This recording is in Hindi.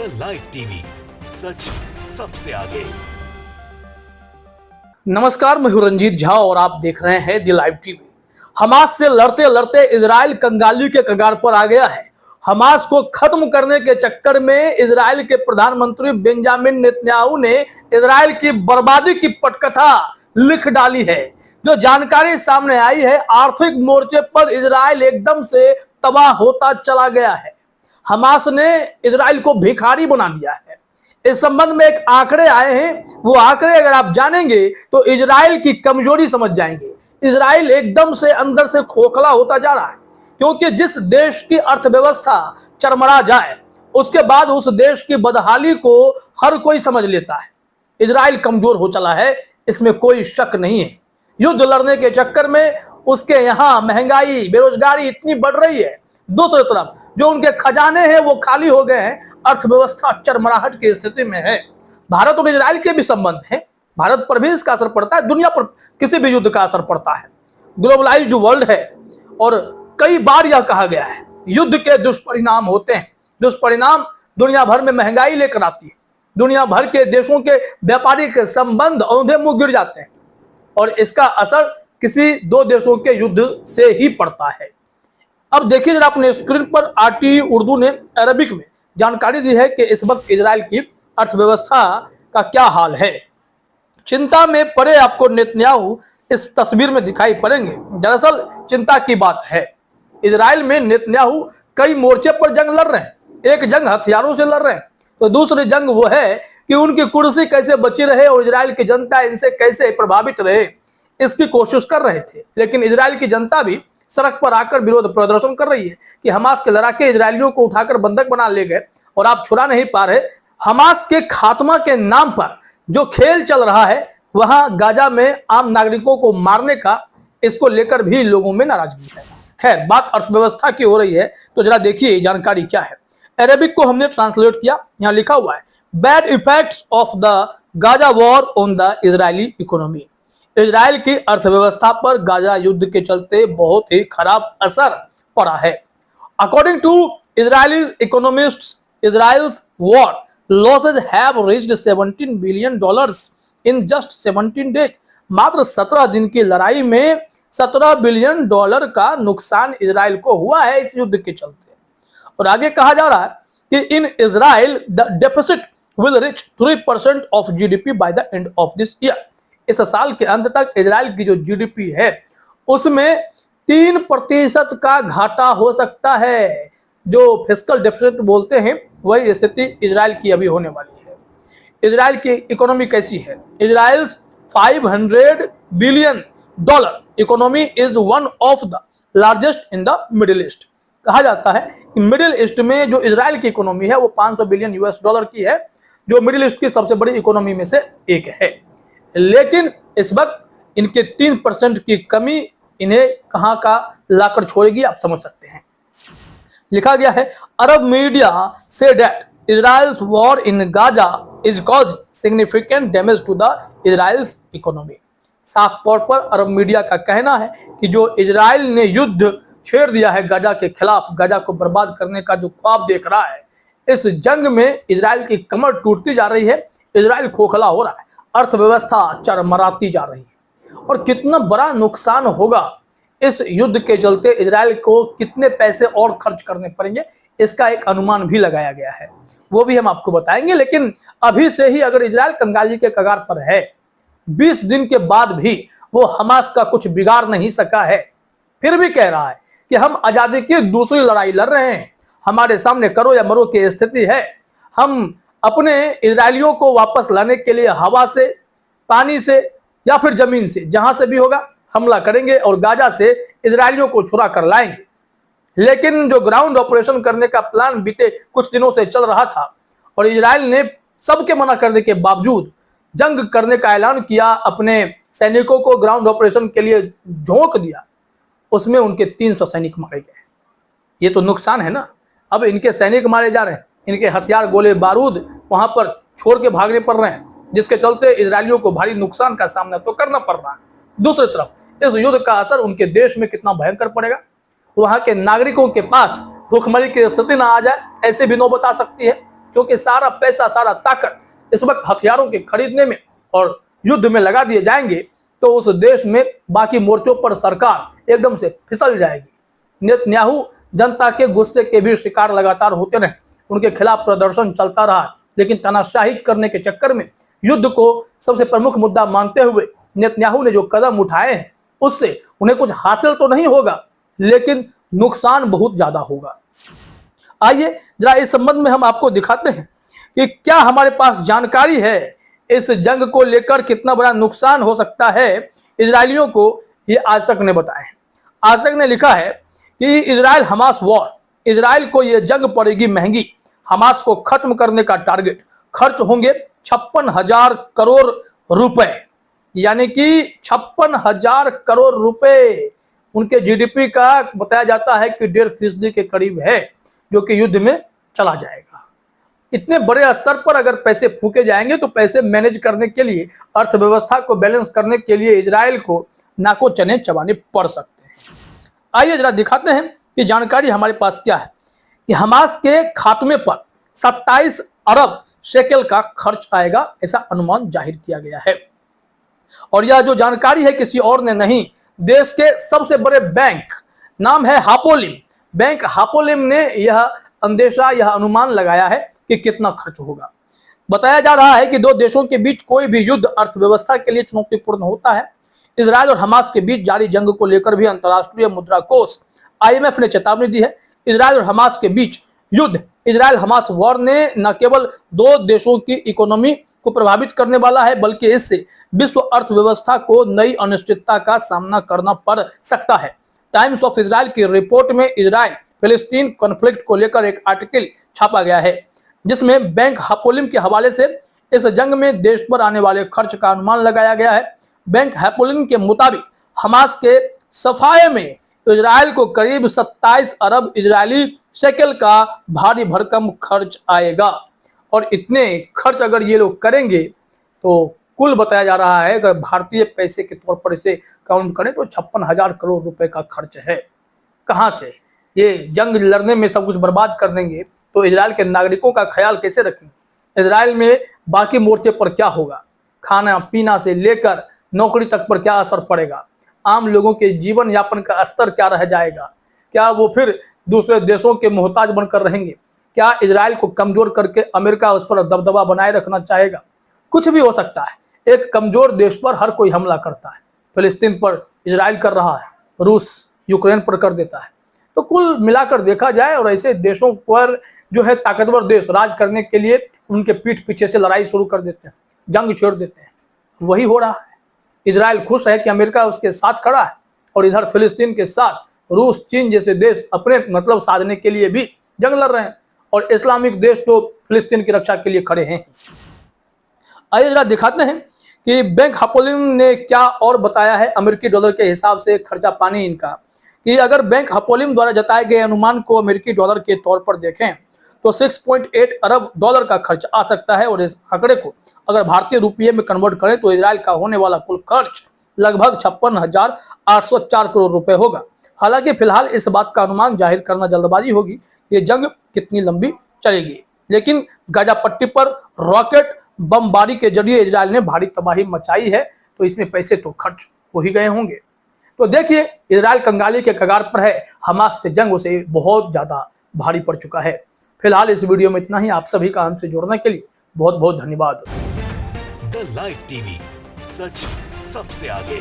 द लाइव टीवी, सच सबसे आगे। नमस्कार, मैं हूं रंजीत झा और आप देख रहे हैं द लाइव टीवी। हमास से लड़ते लड़ते इजराइल कंगाली के कगार पर आ गया है। हमास को खत्म करने के चक्कर में इजराइल के प्रधानमंत्री बेंजामिन नेतन्याहू ने इजराइल की बर्बादी की पटकथा लिख डाली है। जो जानकारी सामने आई है, आर्थिक मोर्चे पर इजराइल एकदम से तबाह होता चला गया है। हमास ने इजराइल को भिखारी बना दिया है। इस संबंध में एक आंकड़े आए हैं, वो आंकड़े अगर आप जानेंगे तो इजराइल की कमजोरी समझ जाएंगे। इजराइल एकदम से अंदर से खोखला होता जा रहा है, क्योंकि जिस देश की अर्थव्यवस्था चरमरा जाए उसके बाद उस देश की बदहाली को हर कोई समझ लेता है। इजराइल कमजोर हो चला है, इसमें कोई शक नहीं है। युद्ध लड़ने के चक्कर में उसके यहाँ महंगाई, बेरोजगारी इतनी बढ़ रही है। दूसरी तरफ जो उनके खजाने हैं वो खाली हो गए हैं, अर्थव्यवस्था चरमराहट की स्थिति में है। भारत और इजराइल के भी संबंध हैं, भारत पर भी इसका असर पड़ता है, दुनिया पर किसी भी युद्ध का असर पड़ता है। ग्लोबलाइज्ड वर्ल्ड है और कई बार यह कहा गया है युद्ध के दुष्परिणाम होते हैं। दुष्परिणाम दुनिया भर में महंगाई लेकर आती है, दुनिया भर के देशों के व्यापारिक संबंध औंधे मुंह गिर जाते हैं और इसका असर किसी दो देशों के युद्ध से ही पड़ता है। अब देखिए जरा अपने स्क्रीन पर आरटी उर्दू ने अरबिक में जानकारी दी है कि इस वक्त इजराइल की अर्थव्यवस्था का क्या हाल है। चिंता में पड़े आपको नेतन्याहू इस तस्वीर में दिखाई पड़ेंगे। दरअसल चिंता की बात है, इजराइल में नेतन्याहू कई मोर्चे पर जंग लड़ रहे हैं। एक जंग हथियारों से लड़ रहे हैं, तो दूसरी जंग वो है कि उनकी कुर्सी कैसे बची रहे और इजराइल की जनता इनसे कैसे प्रभावित रहे, इसकी कोशिश कर रहे थे। लेकिन इजराइल की जनता भी सड़क पर आकर विरोध प्रदर्शन कर रही है कि हमास के लड़ाके इजरायलियों को उठाकर बंधक बना ले गए और आप छुड़ा नहीं पा रहे। हमास के खात्मा के नाम पर जो खेल चल रहा है, वहां गाजा में आम नागरिकों को मारने का, इसको लेकर भी लोगों में नाराजगी है। खैर, बात अर्थव्यवस्था की हो रही है तो जरा देखिए जानकारी क्या है। अरेबिक को हमने ट्रांसलेट किया, यहाँ लिखा हुआ है bad effects of the Gaza war on the Israeli economy. Israel की अर्थव्यवस्था पर गाजा युद्ध के चलते बहुत ही खराब असर पड़ा है। According to Israeli economists, Israel's war losses have reached $17 billion in just 17 days. मात्र 17 दिन की लड़ाई में $17 बिलियन का नुकसान इजराइल को हुआ है इस युद्ध के चलते। और आगे कहा जा रहा है कि इन Israel the deficit will reach 3% of GDP by the end of this year. इस साल के अंत तक इजराइल की जो जीडीपी है उसमें 3% का घाटा हो सकता है। जो फिस्कल डेफिसिट बोलते हैं, वही स्थिति इजराइल की अभी होने वाली है। इजराइल की इकोनॉमी कैसी है? Israel's $500 billion economy is one of the largest in the middle east. कहा जाता है कि मिडिल ईस्ट में जो इजराइल की इकोनॉमी है वो $500 बिलियन की है, जो मिडिल ईस्ट की सबसे बड़ी इकोनॉमी में से एक है। लेकिन इस वक्त इनके 3% की कमी इन्हें कहां का लाकर छोड़ेगी, आप समझ सकते हैं। लिखा गया है अरब मीडिया से that Israel's war in Gaza is causing significant damage to the Israel's economy. साफ तौर पर अरब मीडिया का कहना है कि जो इजराइल ने युद्ध छेड़ दिया है गाजा के खिलाफ, गाजा को बर्बाद करने का जो ख्वाब देख रहा है, इस जंग में इजराइल की कमर टूटती जा रही है, इजराइल खोखला हो रहा है, अर्थव्यवस्था चरमराती जा रही है। और कितना बड़ा नुकसान होगा इस युद्ध के चलते, इजराइल को कितने पैसे और खर्च करने पड़ेंगे, इसका एक अनुमान भी लगाया गया है, वो भी हम आपको बताएंगे। लेकिन अभी से ही अगर इजराइल कंगाली के कगार पर है, 20 दिन के बाद भी वो हमास का कुछ बिगाड़ नहीं सका है, फिर भी कह रहा है कि हम आजादी की दूसरी लड़ाई लड़ रहे हैं, हमारे सामने करो या मरो की स्थिति है, हम अपने इजरायलियों को वापस लाने के लिए हवा से, पानी से या फिर जमीन से, जहां से भी होगा हमला करेंगे और गाजा से इजरायलियों को छुड़ा कर लाएंगे। लेकिन जो ग्राउंड ऑपरेशन करने का प्लान बीते कुछ दिनों से चल रहा था और इजराइल ने सबके मना करने के बावजूद जंग करने का ऐलान किया, अपने सैनिकों को ग्राउंड ऑपरेशन के लिए झोंक दिया, उसमें उनके 300 सैनिक मारे गए। ये तो नुकसान है ना। अब इनके सैनिक मारे जा रहे हैं, इनके हथियार, गोले बारूद वहां पर छोड़ के भागने पड़ रहे हैं, जिसके चलते इजरायलियों को भारी नुकसान का सामना तो करना पड़ रहा है। दूसरी तरफ इस युद्ध का असर उनके देश में कितना भयंकर पड़ेगा, वहां के नागरिकों के पास भूखमरी की स्थिति ना आ जाए, ऐसे भी नौबत आ सकती है। क्योंकि सारा पैसा, सारा ताकत इस वक्त हथियारों के खरीदने में और युद्ध में लगा दिए जाएंगे तो उस देश में बाकी मोर्चों पर सरकार एकदम से फिसल जाएगी। नेतन्याहू जनता के गुस्से के भी शिकार लगातार होते रहे, उनके खिलाफ प्रदर्शन चलता रहा, लेकिन तानाशाही करने के चक्कर में युद्ध को सबसे प्रमुख मुद्दा मानते हुए नेतन्याहू ने जो कदम उठाए हैं उससे उन्हें कुछ हासिल तो नहीं होगा, लेकिन नुकसान बहुत ज्यादा होगा। आइए जरा इस संबंध में हम आपको दिखाते हैं कि क्या हमारे पास जानकारी है इस जंग को लेकर कितना बड़ा नुकसान हो सकता है इजरायलियों को, ये आज तक ने बताया है। आज तक ने लिखा है कि इजराइल हमास वॉर, इजराइल को यह जंग पड़ेगी महंगी, हमास को खत्म करने का टारगेट, खर्च होंगे 56,000 करोड़ रुपए, यानी कि 56,000 करोड़ रुपए उनके जीडीपी का बताया जाता है कि 1.5% के करीब है, जो कि युद्ध में चला जाएगा। इतने बड़े स्तर पर अगर पैसे फूके जाएंगे तो पैसे मैनेज करने के लिए, अर्थव्यवस्था को बैलेंस करने के लिए इजराइल को नाको चने चबाने पड़ सकते हैं। आइए जरा दिखाते हैं कि जानकारी हमारे पास क्या है कि हमास के खात्मे पर 27 अरब शेकेल का खर्च आएगा, ऐसा अनुमान जाहिर किया गया है। और यह जो जानकारी है किसी और ने नहीं, देश के सबसे बड़े बैंक, नाम है हापोलिम, बैंक हापोलिम ने यह अंदेशा, यह अनुमान लगाया है कि कितना खर्च होगा। बताया जा रहा है कि दो देशों के बीच कोई भी युद्ध अर्थव्यवस्था के लिए चुनौतीपूर्ण होता है। इजराइल और हमास के बीच जारी जंग को लेकर भी अंतर्राष्ट्रीय मुद्रा कोष IMF ने चेतावनी दी है। इजराइल और हमास के बीच युद्ध, इजराइल हमास वॉर ने न केवल दो देशों की इकोनॉमी को प्रभावित करने वाला है, बल्कि इससे विश्व अर्थव्यवस्था को नई अनिश्चितता का सामना करना पड़ सकता है। टाइम्स ऑफ इजराइल की रिपोर्ट में इजराइल फिलिस्तीन कॉन्फ्लिक्ट को लेकर एक आर्टिकल छापा गया है, जिसमें बैंक हापोलिम के हवाले से इस जंग में देश पर आने वाले खर्च का अनुमान लगाया गया है। बैंक हापोलिम के मुताबिक हमास के सफाये में इजराइल को करीब 27 अरब इजरायली शेकेल का भारी भरकम खर्च आएगा। और इतने खर्च अगर ये लोग करेंगे तो कुल बताया जा रहा है, अगर भारतीय पैसे के तौर पर इसे काउंट करें तो 56,000 करोड़ रुपए का खर्च है। कहाँ से ये जंग लड़ने में सब कुछ बर्बाद कर देंगे तो इजराइल के नागरिकों का ख्याल कैसे रखेंगे? इजराइल में बाकी मोर्चे पर क्या होगा? खाना पीना से लेकर नौकरी तक पर क्या असर पड़ेगा? आम लोगों के जीवन यापन का स्तर क्या रह जाएगा? क्या वो फिर दूसरे देशों के मोहताज बनकर रहेंगे? क्या इजराइल को कमजोर करके अमेरिका उस पर दबदबा बनाए रखना चाहेगा? कुछ भी हो सकता है। एक कमजोर देश पर हर कोई हमला करता है। फिलिस्तीन पर इजराइल कर रहा है, रूस यूक्रेन पर कर देता है। तो कुल मिलाकर देखा जाए और ऐसे देशों पर जो है ताकतवर देश राज करने के लिए उनके पीठ पीछे से लड़ाई शुरू कर देते हैं, जंग छेड़ देते हैं। वही हो रहा है। इजराइल खुश है कि अमेरिका उसके साथ खड़ा है और इधर फिलिस्तीन के साथ रूस, चीन जैसे देश अपने मतलब साधने के लिए भी जंग लड़ रहे हैं और इस्लामिक देश तो फिलिस्तीन की रक्षा के लिए खड़े हैं। आइए जरा दिखाते हैं कि बैंक हापोलिम ने क्या और बताया है अमेरिकी डॉलर के हिसाब से खर्चा पानी इनका, कि अगर बैंक हापोलिम द्वारा जताए गए अनुमान को अमेरिकी डॉलर के तौर पर देखें तो 6.8 अरब डॉलर का खर्च आ सकता है। और इस आंकड़े को अगर भारतीय रुपये में कन्वर्ट करें तो इजराइल का होने वाला कुल खर्च लगभग 56,804 करोड़ रुपए होगा। हालांकि फिलहाल इस बात का अनुमान जाहिर करना जल्दबाजी होगी, ये जंग कितनी लंबी चलेगी। लेकिन गाजा पट्टी पर रॉकेट बमबारी के जरिए इजराइल ने भारी तबाही मचाई है, तो इसमें पैसे तो खर्च हो ही गए होंगे। तो देखिए, इजराइल कंगाली के कगार पर है, हमास से जंग उसे बहुत ज्यादा भारी पड़ चुका है। फिलहाल इस वीडियो में इतना ही। आप सभी का हमसे जुड़ने के लिए बहुत बहुत धन्यवाद। द लाइव टीवी, सच सबसे आगे।